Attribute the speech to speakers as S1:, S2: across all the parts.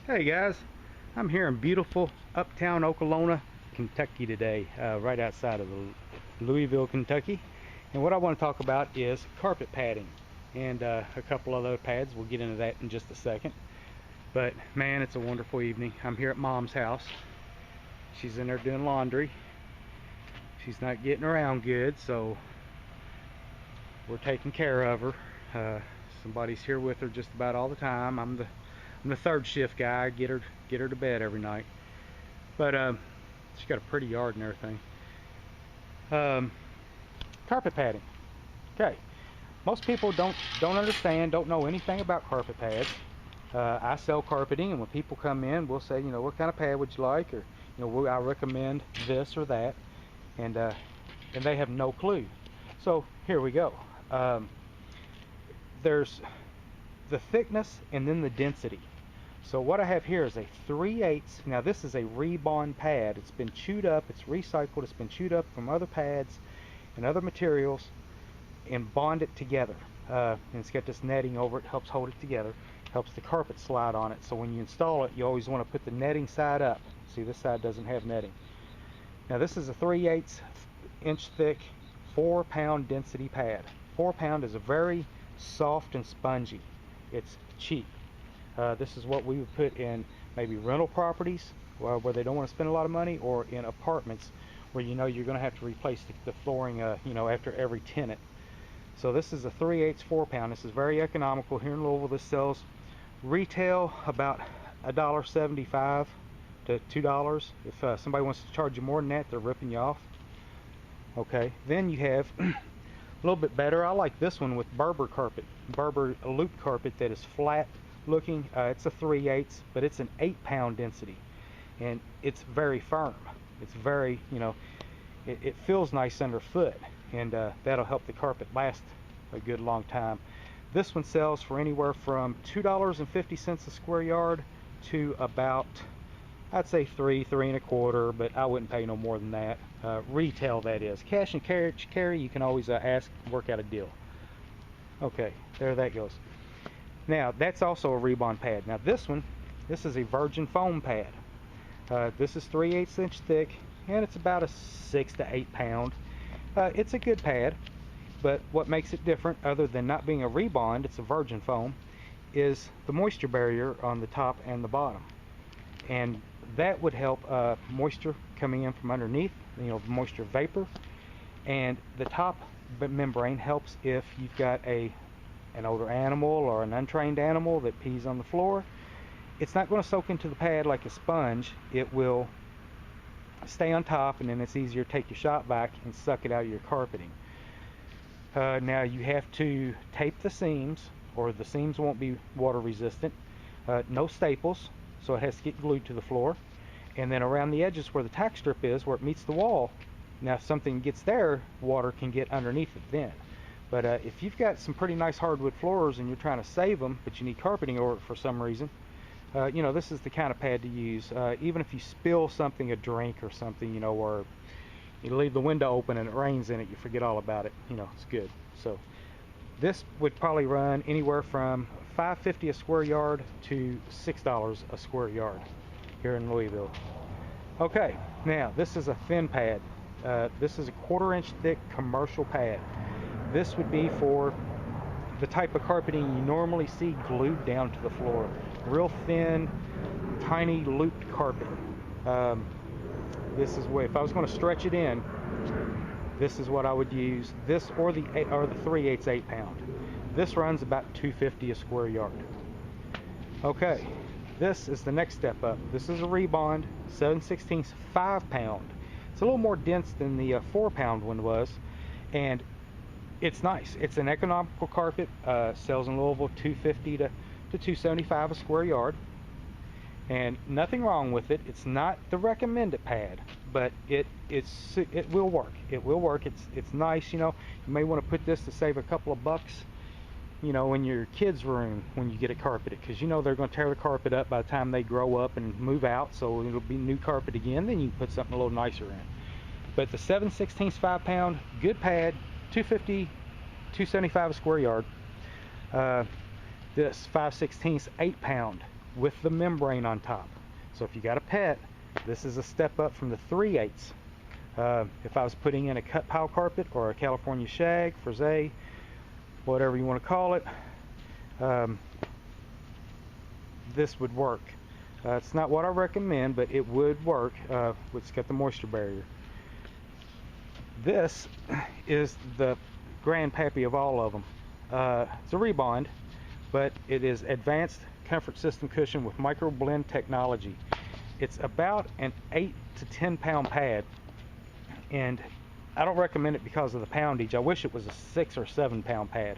S1: Hey guys, I'm here in beautiful uptown Okolona, Kentucky today, right outside of Louisville, Kentucky. And what I want to talk about is carpet padding and a couple of other pads. We'll get into that in just a second. But man, it's a wonderful evening. I'm here at Mom's house. She's in there doing laundry. She's not getting around good, so we're taking care of her. Somebody's here with her just about all the time. I'm the third shift guy. I get her to bed every night. But she's got a pretty yard and everything. Carpet padding. Okay. Most people don't understand, don't know anything about carpet pads. I sell carpeting, and when people come in, we'll say, what kind of pad would you like, or I recommend this or that, and they have no clue. So here we go. There's the thickness and then the density. So what I have here is a 3/8. Now this is a rebond pad. It's been chewed up, it's recycled, it's been chewed up from other pads and other materials and bonded together. And it's got this netting over it, helps hold it together, helps the carpet slide on it. So when you install it, you always want to put the netting side up. See, this side doesn't have netting. Now this is a 3/8 inch thick, 4-pound density pad. 4 pound is a very soft and spongy. It's cheap. This is what we would put in maybe rental properties where they don't want to spend a lot of money, or in apartments where you're going to have to replace the flooring after every tenant. So this is a 3/8 4-pound. This is very economical here in Louisville. This sells retail about $1.75 to $2. If somebody wants to charge you more than that, they're ripping you off. Okay, then you have a little bit better. I like this one with Berber carpet, Berber loop carpet that is flat looking. It's a 3/8, but it's an 8-pound density, and it's very firm. It's very, it feels nice underfoot, and that'll help the carpet last a good long time. This one sells for anywhere from $2.50 a square yard to about, I'd say three and a quarter, but I wouldn't pay no more than that. Retail, that is. Cash and carry, you can always ask, work out a deal. Okay, there that goes. Now that's also a rebond pad. Now this is a virgin foam pad. This is 3/8 inch thick, and it's about a 6 to 8 pound. It's a good pad, but what makes it different, other than not being a rebond, it's a virgin foam, is the moisture barrier on the top and the bottom. And that would help moisture coming in from underneath, moisture vapor. And the top membrane helps if you've got an older animal or an untrained animal that pees on the floor. It's not going to soak into the pad like a sponge. It will stay on top, and then it's easier to take your shop vac and suck it out of your carpeting. Now you have to tape the seams, or the seams won't be water resistant. No staples, so it has to get glued to the floor. And then around the edges where the tack strip is, where it meets the wall, now if something gets there, water can get underneath it then. But if you've got some pretty nice hardwood floors and you're trying to save them, but you need carpeting over it for some reason, this is the kind of pad to use. Even if you spill something, a drink or something, or you leave the window open and it rains in it, you forget all about it. It's good. So this would probably run anywhere from $5.50 a square yard to $6 a square yard here in Louisville. Okay, now this is a thin pad. This is a 1/4 inch thick commercial pad. This would be for the type of carpeting you normally see glued down to the floor. Real thin, tiny looped carpet. This is where, if I was going to stretch it in, this is what I would use. This or the 3/8 8-pound. This runs about $2.50 a square yard. Okay, this is the next step up. This is a rebond 7/16 5-pound. It's a little more dense than the 4-pound one was, and it's nice. It's an economical carpet. Sells in Louisville $2.50 to $2.75 a square yard, and nothing wrong with it. It's not the recommended pad, but it will work. It will work. It's nice. You may want to put this to save a couple of bucks, in your kids' room when you get it carpeted, because they're going to tear the carpet up by the time they grow up and move out, so it'll be new carpet again. Then you can put something a little nicer in. But the 7/16 5-pound, good pad, $2.50, $2.75 a square yard. This 5/16 8-pound with the membrane on top. So if you got a pet, this is a step up from the 3/8. If I was putting in a cut pile carpet or a California shag, frisee, whatever you want to call it, this would work. It's not what I recommend, but it would work. It's got the moisture barrier. This is the grandpappy of all of them. It's a Rebond, but it is advanced comfort system cushion with micro blend technology. It's about an 8 to 10 pound pad, and I don't recommend it because of the poundage. I wish it was a 6 or 7 pound pad.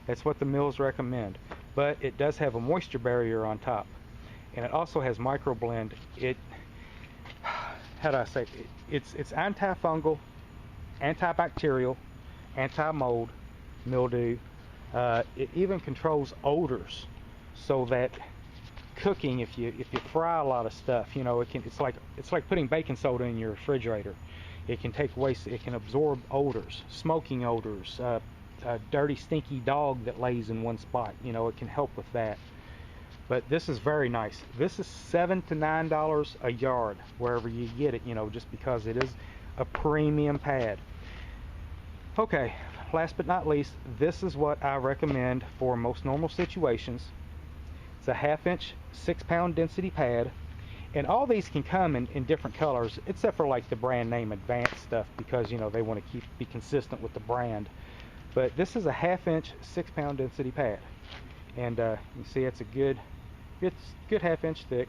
S1: That's what the mills recommend. But it does have a moisture barrier on top, and it also has micro blend. How do I say it? It's antifungal, antibacterial, anti-mold, mildew. It even controls odors, so that cooking, if you fry a lot of stuff, you know, it's like putting baking soda in your refrigerator. It can take away, it can absorb odors, smoking odors, a dirty stinky dog that lays in one spot, you know, it can help with that. But this is very nice. This is $7 to $9 a yard wherever you get it, you know, just because it is a premium pad. Okay, last but not least, this is what I recommend for most normal situations. It's a 1/2 inch, 6 pound density pad, and all these can come in different colors, except for like the brand name Advanced stuff, because you know they want to be consistent with the brand. But this is a 1/2 inch, 6 pound density pad, and you see it's a good 1/2 inch thick,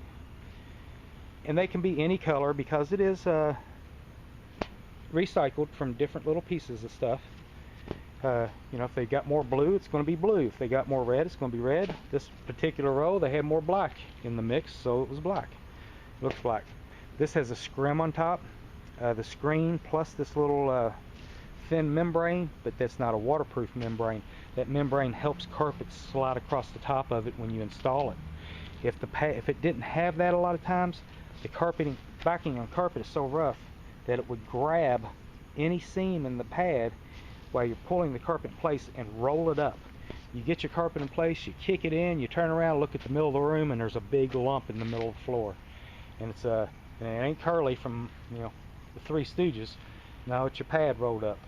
S1: and they can be any color because it is recycled from different little pieces of stuff. You know, if they got more blue, it's going to be blue. If they got more red, it's going to be red. This particular row, they had more black in the mix, so it was black. It looks black. This has a scrim on top, the screen plus this little thin membrane, but that's not a waterproof membrane. That membrane helps carpet slide across the top of it when you install it. If it didn't have that, a lot of times the backing on carpet is so rough that it would grab any seam in the pad while you're pulling the carpet in place and roll it up. You get your carpet in place, you kick it in, you turn around, look at the middle of the room, and there's a big lump in the middle of the floor. And it ain't Curly from, you know, the Three Stooges. No, it's your pad rolled up.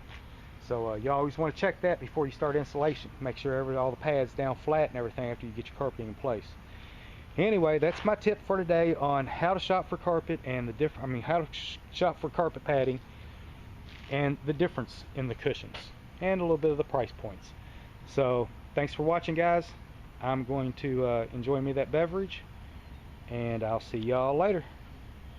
S1: So you always want to check that before you start installation. Make sure all the pads down flat and everything after you get your carpeting in place. Anyway, that's my tip for today on how to shop for carpet and how to shop for carpet padding and the difference in the cushions and a little bit of the price points. So thanks for watching, guys. I'm going to enjoy me that beverage, and I'll see y'all later.